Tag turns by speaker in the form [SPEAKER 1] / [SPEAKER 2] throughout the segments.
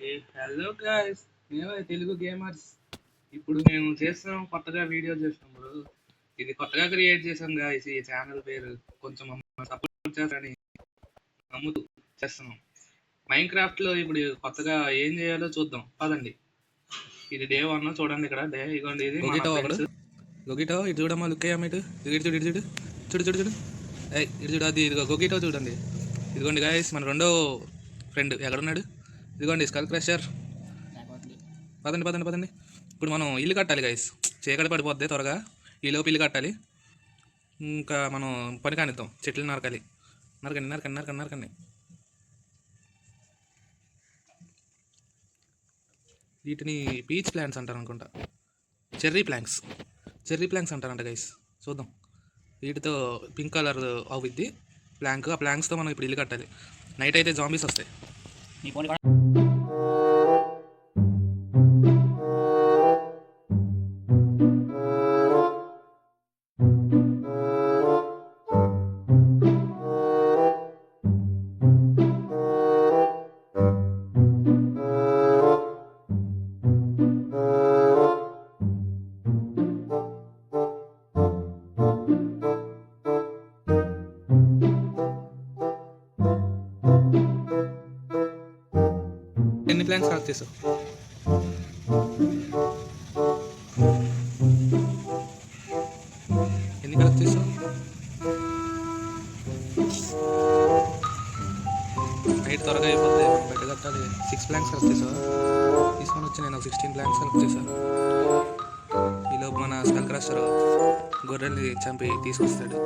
[SPEAKER 1] Hello guys, మేము Telugu gamers. ఇప్పుడు మేము చేస్తున్నాం, కొత్తగా వీడియో చేస్తున్నాం బ్రో. ఇది కొత్తగా క్రియేట్ చేసాం గాయ్స్. ఈ ఛానల్ పేరు కొంచెం మమ్మల్ని సపోర్ట్ చేస్తారని నమ్ముతూ చేస్తున్నాం. మైన్క్రాఫ్ట్ లో ఇప్పుడు కొత్తగా ఏం చేయాలో చూద్దాం పదండి. ఇది డే 1 చూడండి. ఇక్కడ డే ఇదిగోండి. ఇది గొగిటో ఇటు చూడమ్మా. లుక్ అయ్యా ఇటు ఇటు చూడు, ఇటు చూడు, చూడు చూడు చూడు. ఇటు చూడు, అది ఇదిగో గొగిటో చూడండి. ఇదిగోండి గాయస్, మన రెండో ఫ్రెండ్ ఎక్కడున్నాడు. ఇదిగోండి స్కల్ క్రషర్. పదండి పదండి పదండి. ఇప్పుడు మనం ఇల్లు కట్టాలి గాయస్. చీకటి పడిపోద్ది త్వరగా. ఈలోపు ఇల్లు కట్టాలి. ఇంకా మనం పని కానిద్దాం. చెట్లు నరకాలి. నరకండి నరకండి నరకండి నరకండి. వీటిని పీచ్ ప్లాంట్స్ అంటారు అనుకుంటా. చెర్రీ ప్లాంక్స్ అంటారంట గైస్. చూద్దాం. వీటితో పింక్ కలర్ అవుద్ది ప్లాంక్. ఆ ప్లాంక్స్తో మనం ఇప్పుడు ఇల్లు కట్టాలి. నైట్ అయితే జాంబీస్ వస్తాయి. ఎన్ని ప్లాన్స్ కలెక్ట్ చేసావు? ఎన్ని కలెక్ట్ చేసావు? నైట్ త్వరగా అయిపోతే మనం బెడ్ కట్టాలి. 6 ప్లాన్స్ కలెక్ట్ చేసావు. తీసుకొని వచ్చి నేను 16 ప్లాన్స్ కలెక్ట్ చేశాను. ఈలోపు మన స్కల్ క్రషర్ గొర్రెల్ని చంపి తీసుకొస్తాడు.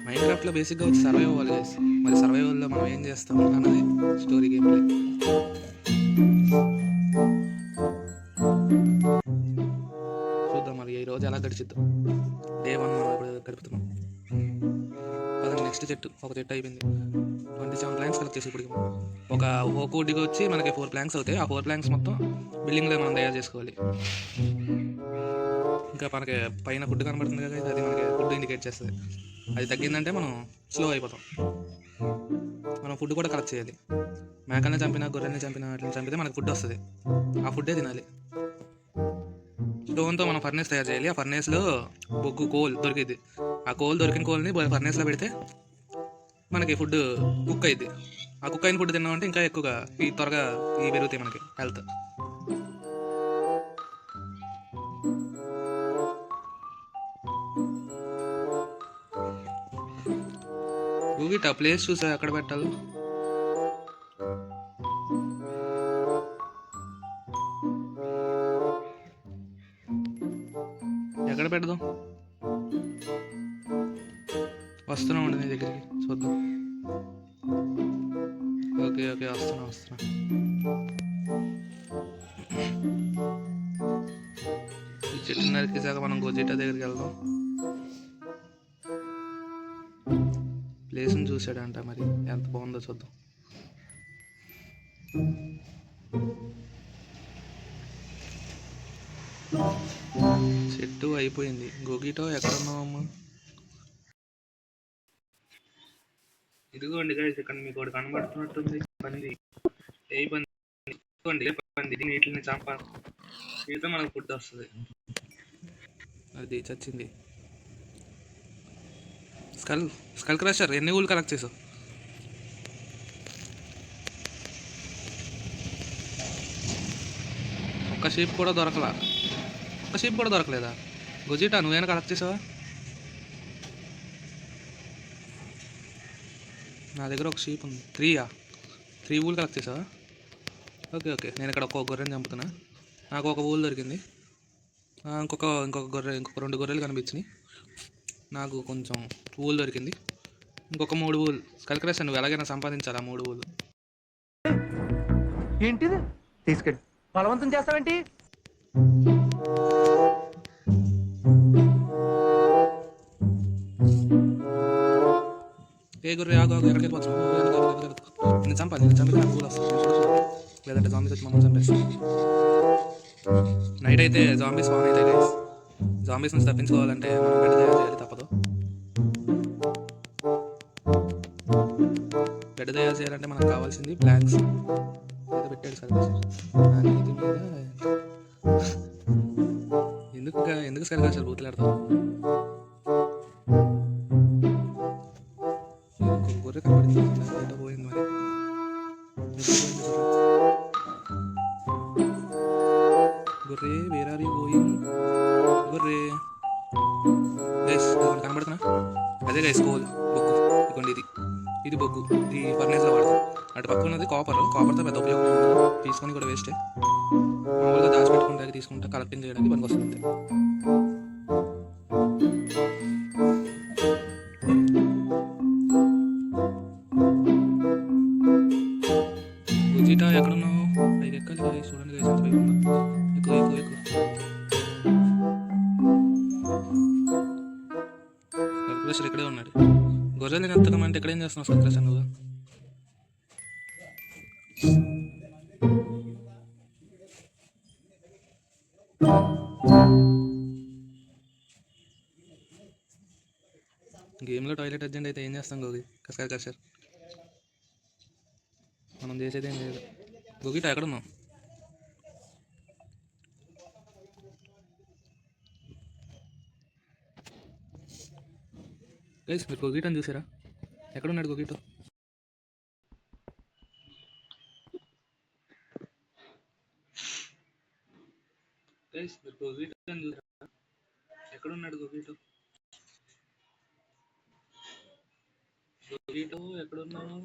[SPEAKER 1] మైన్క్రాఫ్ట్లో బేసిక్గా వచ్చి సర్వైవ్ అవ్వాలి గైస్. మరి సర్వైవల్లో మనం ఏం చేస్తాం అన్నది స్టోరీ గేమ్ ప్లే. చూద్దాం మరి ఈరోజు ఎలా గడిచిద్దాం. డే 1 మనం ఇప్పుడు గడుపుతున్నాం. అదే నెక్స్ట్ ఒక చెట్టు అయిపోయింది. 27 ప్లాంక్స్ కలెక్ట్ చేసి ఇప్పుడు ఒక కోటికి వచ్చి మనకి 4 ప్లాంక్స్ అవుతాయి. ఆ 4 ప్లాంక్స్ మొత్తం బిల్డింగ్లో మనం తయారు చేసుకోవాలి. ఇంకా మనకి పైన ఫుడ్ కనబడుతుంది కదా, అది మనకి ఫుడ్ ఇండికేట్ చేస్తుంది. అది తగ్గిందంటే మనం స్లో అయిపోతాం. మనం ఫుడ్ కూడా కలెక్ట్ చేయాలి. మేకల్ని చంపినా గొర్రెల్ని చంపినా వాటిని చంపితే మనకు ఫుడ్ వస్తుంది. ఆ ఫుడ్డే తినాలి. స్టోన్తో మనం ఫర్నేస్ తయారు చేయాలి. ఆ ఫర్నేస్లో బొగ్గు కోల్ దొరికింది. ఆ దొరికిన కోల్ని ఫర్నేస్లో పెడితే మనకి ఫుడ్ కుక్ అయింది. ఆ కుక్ అయిన ఫుడ్ తిన్నామంటే ఇంకా ఎక్కువగా త్వరగా పెరుగుతాయి మనకి హెల్త్. గూగిట్ ఆ ప్లేస్ చూసా ఎక్కడ పెట్టాలి. ఎక్కడ పెడదాం? వస్తున్నాం అండి నీ దగ్గరికి. చూద్దాం. ఓకే ఓకే, వస్తున్నా. ఈ చెట్టు నరికేసాక మనం గొజిటా దగ్గరికి వెళ్దాం. ప్లేస్ని చూసాడంట, మరి ఎంత బాగుందో చూద్దాం. చెట్టు అయిపోయింది. గొగిటో ఎక్కడున్నావమ్మా? ఇదిగోండి గైస్, ఇక్కడ మీకు ఒకటి కనబడుతున్నట్టుంది. పంది. ఏ పంది? వీటిని చంపాలి. వీటితో మనకు ఫుడ్ వస్తుంది. అది చచ్చింది. స్కల్ క్రషర్ ఎన్ని ఊళ్ళు కలెక్ట్ చేసావు? ఒక్క షీప్ కూడా దొరకలేదా? గొజిటా నువ్వేనా కలెక్ట్ చేసావా? నా దగ్గర ఒక షీప్ ఉంది. 3 ఊళ్ళు కలెక్ట్ చేసావా? ఓకే, నేను ఇక్కడ ఒక్కొక్క గొర్రెని చంపుతున్నా. నాకు ఒక ఊళ్ళు దొరికింది. ఇంకొక 2 గొర్రెలు కనిపించినాయి. నాకు కొంచెం ఊళ్ళు దొరికింది. ఇంకొక 3 ఊళ్ళు. స్కల్ క్రషర్ నువ్వు ఎలాగైనా సంపాదించాలి ఆ 3 ఊళ్ళు.
[SPEAKER 2] ఏంటిది? తీసుకెళ్ళి బలవంతం చేస్తావేంటి?
[SPEAKER 1] ఏ గొర్రె ఆగు ఎక్కడికి వెళ్ళిపోతాను. నేను చంపితే నాకు ఊళ్ళు వస్తాను. లేదంటే జాంబీస్ వచ్చి మమ్మల్ని చంపేస్తాను. నైట్ అయితే జాంబీస్ స్పాన్ అవుతాయి గైస్. జాంబీస్ నుంచి తప్పించుకోవాలంటే మనం బెడ్ తయారు చేయాలి, తప్పదు. బెడ్ తయారు చేయాలంటే మనకు కావాల్సింది ప్లాంక్స్. ఏదో పెట్టాడు సార్ ఇది మీద. ఎందుకు సరిగా సార్ బూతులాడతాం? గొర్రె కనబడింది, బయట పోయింది మరి. గొర్రె, వేర్ ఆర్ యూ గోయింగ్? గొర్రె గైస్ కనబడుతున్నా? అదే గైస్ కోల్, బొగ్గు. ఇదిగోండి, ఇది బొగ్గు. ఇది ఫర్నేస్లో వాడతాం. అటు పక్క ఉన్నది కాపర్తో పెద్ద ఉపయోగం ఉండదు, తీసుకొని కూడా వేస్టే. మామూలుగా దాచిపెట్టుకుంటే తీసుకుంటే కలెక్టింగ్ చేయడానికి పనికి వస్తుంది. గుజిటా ఎక్కడున్నావు? పైకి ఎక్కాలి గైస్, చూడండి గైస్ ఎంత పైకి ఉందో. ఎక్కువ సర్కులేషన్ ఇక్కడే ఉన్నాడు. గొర్రెలు ఎత్తకమంటే ఇక్కడ ఏం చేస్తున్నావు సర్కులేషన్ నువ్వు? గేమ్లో టాయిలెట్ అర్జెంట్ అయితే ఏం చేస్తాం గోగి? కసర్ మనం చేసేది ఏం లేదు. గోగిట ఎక్కడున్నావు? గైస్ మీరు గోగిటని చూసారా? ఎక్కడున్నాడు గోగిటో? గైస్ మీరు గోగిటని చూసారా? ఎక్కడున్నాడు గోగిటో? గోగిటో ఎక్కడున్నావు?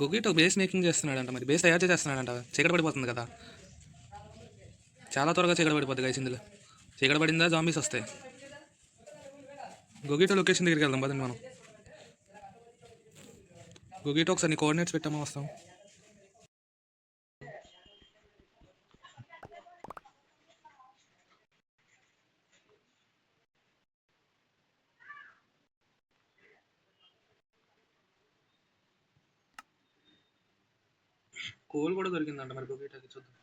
[SPEAKER 1] గోగిటో బేస్ మేకింగ్ చేస్తున్నాడంట, మరి బేస్ తయారు చేస్తున్నాడంట. చీకటి పడిపోతుంది కదా, చాలా త్వరగా చీకటి పడిపోద్ది గైస్. ఇందులో చీకటి పడిందా జాంబీస్ వస్తాయి. గోగిటో లొకేషన్ దగ్గరికి వెళ్దాం పదండి మనం. గోగిటో ఒకసారి నీ కోఆర్డినేట్స్ పెట్టామా, వస్తాం. కోల్ కూడా దొరికిందంట మరి గోగిటోకి, చూద్దాం.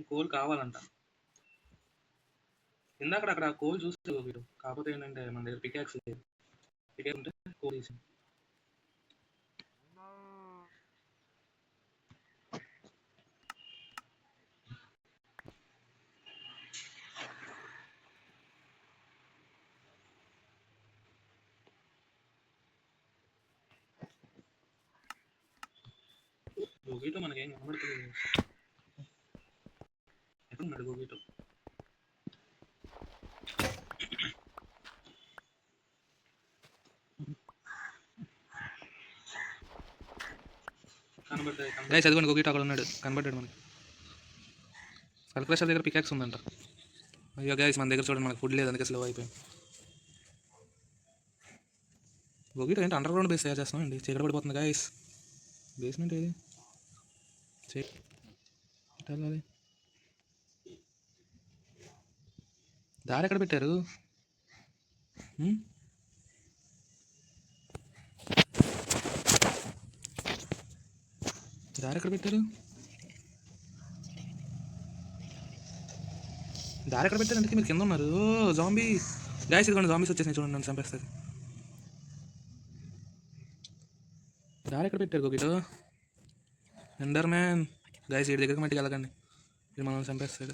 [SPEAKER 1] కోల్ కావాలంట. ఇందాక అక్కడ కోల్ చూస్తే గోగిటో, కాకపోతే ఏంటంటే మన దగ్గర పికాక్స్ లేదు. పికాక్ ఉంటే కోల్ తీసింది. గోగిటో మనకేం కనబడుతుంది. ఎక్కడున్నాడు గోగిటో? కనబడ్డాయి గైస్, అదిగోండి గోగిటో అక్కడ ఉన్నాడు, కనబడ్డాడు మనకి. సల్క్రేషర్ దగ్గర పికాక్స్ ఉందంట. అయ్యో గైస్ మన దగ్గర చూడండి, మనకు ఫుడ్ లేదు, అందుకే స్లో అయిపోయింది. గోగిటో ఏంటి అండర్ గ్రౌండ్ బేస్ తయారు చేస్తున్నాం అండి, చీకటి పడిపోతుంది గైస్. బేస్మెంట్ ఏది? వెళ్ళాలి. దారి ఎక్కడ పెట్టారు? దారి ఎక్కడ పెట్టారు? దారి ఎక్కడ పెట్టారంటే మీరు కింద ఉన్నారు. జాంబీ గైస్, ఇదిగోండి జాంబీస్ వచ్చేసినాయి చూడండి, నన్ను చంపేస్తుంది. దారి ఎక్కడ పెట్టారు గోగిటో? ఎండర్ మ్యాన్ గైస్, వీడి దగ్గరికి మట్టికి వెళ్ళకండి, ఇది మనం చంపేస్తాడు.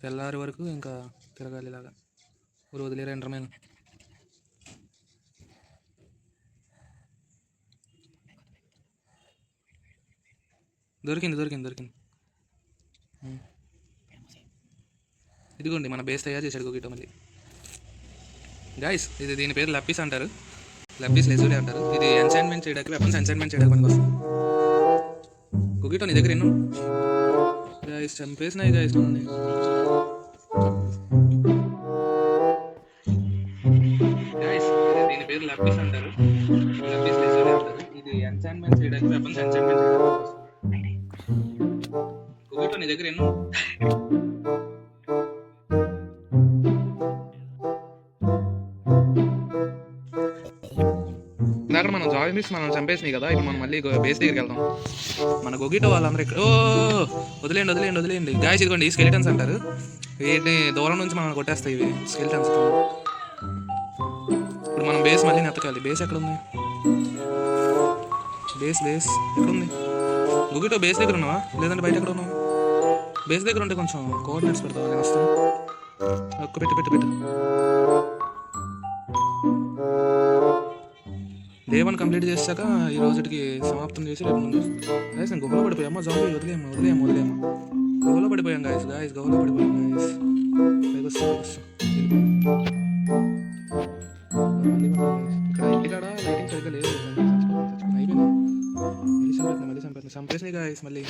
[SPEAKER 1] తెల్లారి వరకు ఇంకా తిరగాలి ఇలాగా, ఊరు వదిలేరు ఎండర్ మ్యాన్. దొరికింది. ఇదిగోండి మన బేస్ తయారు చేశాడు గోగిటో మళ్ళీ. గైస్ ఇది దీని పేరు లప్పీస్ అంటారు, లప్పీస్ లెజూరీ అంటారు. ఇది ఎన్సైన్మెంట్ చేయడానికి, వెపన్స్ ఎన్సైన్మెంట్ చేయడానికి పనికి వస్తుంది. గోగిటో నీ దగ్గర ఎన్నో గైస్ చంపేసినాయి గైస్ మనల్ని. గైస్ దీని పేరు లప్పీస్ అంటారు, లప్పీస్ లెజూరీ అంటారు. ఇది ఎన్సైన్మెంట్ చేయడానికి, వెపన్స్ ఎన్సైన్మెంట్ చేయడానికి వస్తుంది. గోగిటో నీ దగ్గర ఎన్నో అక్కడ మనం జాంబీస్ మనం చంపేసినాయి కదా, ఇప్పుడు మనం మళ్ళీ బేస్ దగ్గరికి వెళ్దాం. మన గొగిటో వాళ్ళందరూ ఇక్కడ. ఓ వదిలేయండి వదిలేయండి వదిలేయండి గాయస్, ఇదిగోండి ఈ స్కెలిటన్స్ అంటారు. వీటిని దూరం నుంచి మనం కొట్టేస్తాయి ఇవి స్కెలిటన్స్. ఇప్పుడు మనం బేస్ మళ్ళీ నెత్తకాలి. బేస్ ఎక్కడ ఉంది? బేస్ ఎక్కడ ఉంది? గొగిటో బేస్ దగ్గర ఉన్నావా లేదంటే బయట ఎక్కడ ఉన్నావా? బేస్ దగ్గర ఉంటే కొంచెం కోఆర్డినేట్స్ పెడతావా? నేను వస్తాను. ఒక్క పెట్టు. డే 1 కంప్లీట్ చేశాక ఈ రోజుకి సమాప్తం చేసి రేపు ముందు గాయస్. నేను గుహలో పడిపోయామా? జాంబీ వదిలేయమ్మా. గుహలో పడిపోయాం గాయస్. గుహలో పడిపోయాం గాయస్. ఇక్కడ ఇంటికాడ లైటింగ్ సరిగ్గా లేదు. మళ్ళీ చంపేసినాయి గాయస్. మళ్ళీ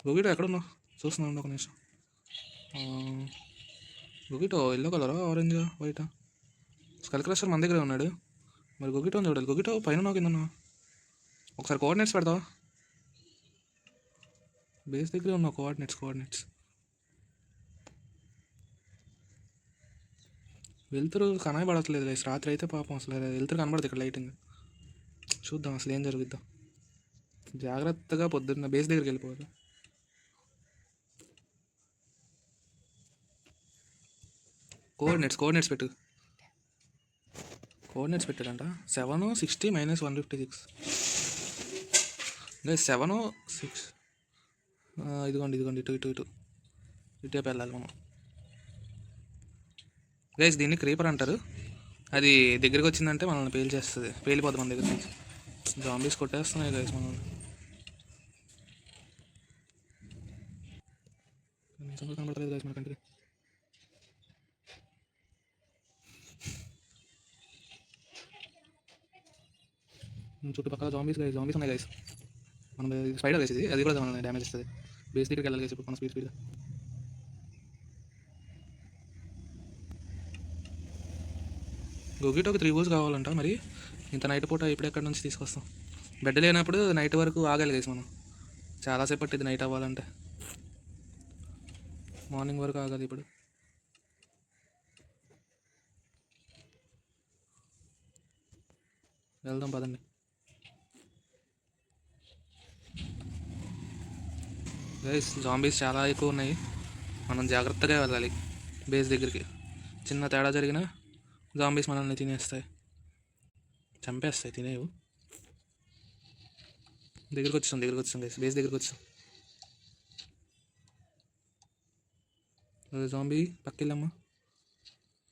[SPEAKER 1] గొగిటో ఎక్కడ ఉన్నావు? చూస్తున్నాను ఒక నిమిషం. గొగిటో ఎల్లో కలరా ఆరెంజా వైటా? స్కల్ క్రషర్ మన దగ్గరే ఉన్నాడు. మరి గొగిటో చూడాలి. గొగిటో పైన నాకు కింద ఒకసారి కోఆర్డినేట్స్ పెడతావా? బేస్ దగ్గరే ఉన్నావు. కోఆర్డినేట్స్ వెళ్తురు కనబడట్లేదు గైస్. రాత్రి అయితే పాపం అసలు వెళ్తురు కనబడదు ఇక్కడ లైటింగ్. చూద్దాం అసలు ఏం జరుగుద్దాం. జాగ్రత్తగా పొద్దున్న బేస్ దగ్గరికి వెళ్ళిపోవాలి. కోఆర్డినేట్స్ పెట్టు. కోఆర్డినేట్స్ పెట్టాడంట. 7 60 - 156 గైస్. 7 6 ఇదిగోండి ఇటు వెళ్ళాలి మనం గైస్. దీన్ని క్రీపర్ అంటారు. అది దగ్గరికి వచ్చిందంటే మనల్ని పేలిపోతుంది మన దగ్గర నుంచి. జాంబీస్ కొట్టేస్తున్నాయి గైస్ మనల్ని. కనబడలేదు గైస్ మన కంటికి. చుట్టుపక్కల జాంబీస్ ఉన్నాయి గైస్. మనం స్పైడర్ వేసేది అది కూడా మనల్ని డ్యామేజ్ ఇస్తుంది. బేస్ దగ్గరికి వెళ్ళాలి గైస్ ఇప్పుడు మన స్పీడ్గా. గొగిటోకి 3 ఊల్స్ కావాలంట. మరి ఇంత నైట్ పూట ఇప్పుడు ఎక్కడి నుంచి తీసుకొస్తాం? బెడ్ లేనప్పుడు నైట్ వరకు ఆగాలి గైస్ మనం. చాలాసేపు పట్టింది నైట్ అవ్వాలంటే. మార్నింగ్ వరకు ఆగాలి. ఇప్పుడు వెళ్దాం పదండి గైస్. జాంబీస్ చాలా ఎక్కువ ఉన్నాయి. మనం జాగ్రత్తగా వెళ్ళాలి బేస్ దగ్గరికి. చిన్న తేడా జరిగినా జాంబీస్ మనల్ని చంపేస్తాయి. తినేవు. దగ్గరికి వచ్చాం గైస్. బేస్ దగ్గరికి వచ్చాం. జాంబీ పక్కెళ్ళమ్మా.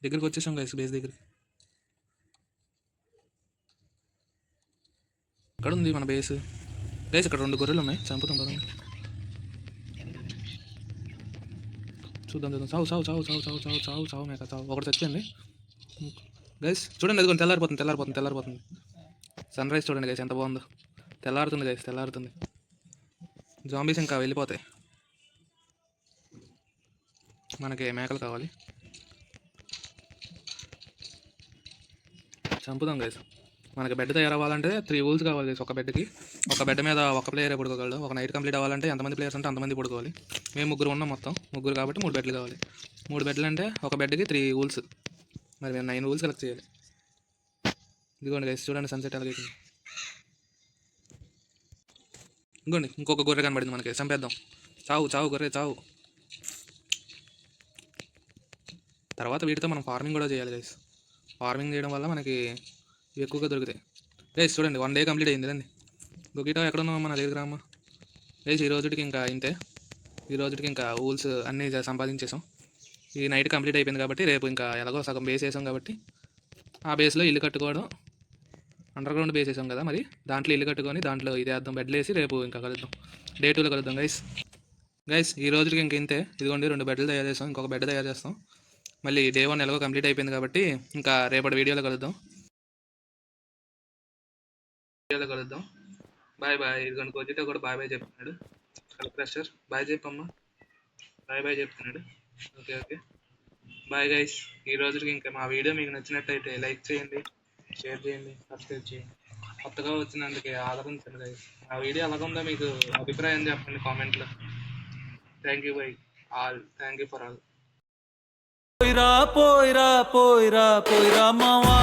[SPEAKER 1] దగ్గరికి వచ్చేసాం గైస్ బేస్ దగ్గరికి. ఎక్కడ ఉంది మన బేస్? గైస్ ఇక్కడ 2 గొర్రెలు ఉన్నాయి. చంపుతాం కదా. చూద్దాం. చావు మేక చావు. ఒకటి చచ్చిపోయింది గైస్. చూడండి అది తెల్లారిపోతుంది. సన్ రైజ్ చూడండి గైస్ ఎంత బాగుందో. తెల్లారుతుంది గైస్. జాంబీస్ ఇంకా వెళ్ళిపోతాయి. మనకి మేకలు కావాలి. చంపుదాం గైస్. మనకి బెడ్ తయారవ్వాలంటే 3 ఊల్స్ కావాలి గైస్. ఒక బెడ్కి. ఒక బెడ్ మీద ఒక ప్లేయరే పడుకోగలడు. ఒక నైట్ కంప్లీట్ అవ్వాలంటే ఎంతమంది ప్లేయర్స్ అంటే అంతమంది పడుకోవాలి. మేము 3 ఉన్నాం మొత్తం. 3 కాబట్టి 3 బెడ్లు కావాలి. 3 బెడ్లు అంటే ఒక బెడ్కి 3 ఊల్స్. మరి మేము 9 ఊల్స్ కలెక్ట్ చేయాలి. ఇదిగోండి గైస్ చూడండి సన్సెట్ అలాగే. ఇంకోండి ఇంకొక గొర్రె కనబడింది మనకి. చంపేద్దాం. చావు గొర్రె చావు. తర్వాత వీటితో మనం ఫార్మింగ్ కూడా చేయాలి గైస్. ఫార్మింగ్ చేయడం వల్ల మనకి ఎక్కువగా దొరుకుతాయి గైస్. చూడండి 1 డే కంప్లీట్ అయింది. రండి గొగిటో ఎక్కడ ఉన్నామా? మన దగ్గర అమ్మ గైస్. ఈ రోజుకి ఇంకా ఇంతే. ఈ రోజుకి ఇంకా ఊల్స్ అన్నీ సంపాదించేసాం. ఈ నైట్ కంప్లీట్ అయిపోయింది కాబట్టి రేపు ఇంకా ఎలాగో సగం బేస్ వేసాం కాబట్టి ఆ బేస్లో ఇల్లు కట్టుకోవడం. అండర్ గ్రౌండ్ బేస్ వేసాం కదా, మరి దాంట్లో ఇల్లు కట్టుకొని దాంట్లో ఇది వేద్దాం. బెడ్లు వేసి రేపు ఇంకా కలుద్దాం. డే 2లో కలుద్దాం గైస్. ఈ రోజుకి ఇంక ఇంతే. ఇదిగోండి 2 బెడ్లు తయారు చేస్తాం. ఇంకొక బెడ్ తయారు చేస్తాం. మళ్ళీ డే 1 ఎలాగో కంప్లీట్ అయిపోయింది కాబట్టి ఇంకా రేపటి వీడియోలో కలుద్దాం. బాయ్. ఇదిగోండి గొగిటో కూడా బాయ్ చెప్తున్నాడు. ప్రెషర్ బాయ్ చెప్పమ్మా. బాయ్ చెప్తున్నాడు. Okay bye guys. ఈ రోజుకి ఇంకా మా వీడియో మీకు నచ్చినట్టయితే లైక్ చేయండి, షేర్ చేయండి, సబ్స్క్రైబ్ చేయండి. కొత్తగా వచ్చినందుకు ఆదరించండి గైస్. ఆ వీడియో ఎలాగుందో మీకు అభిప్రాయం చెప్పండి కామెంట్లో. Thank you for all.
[SPEAKER 3] పోయిరా పోయిరా పోయిరా పోయిరా మావా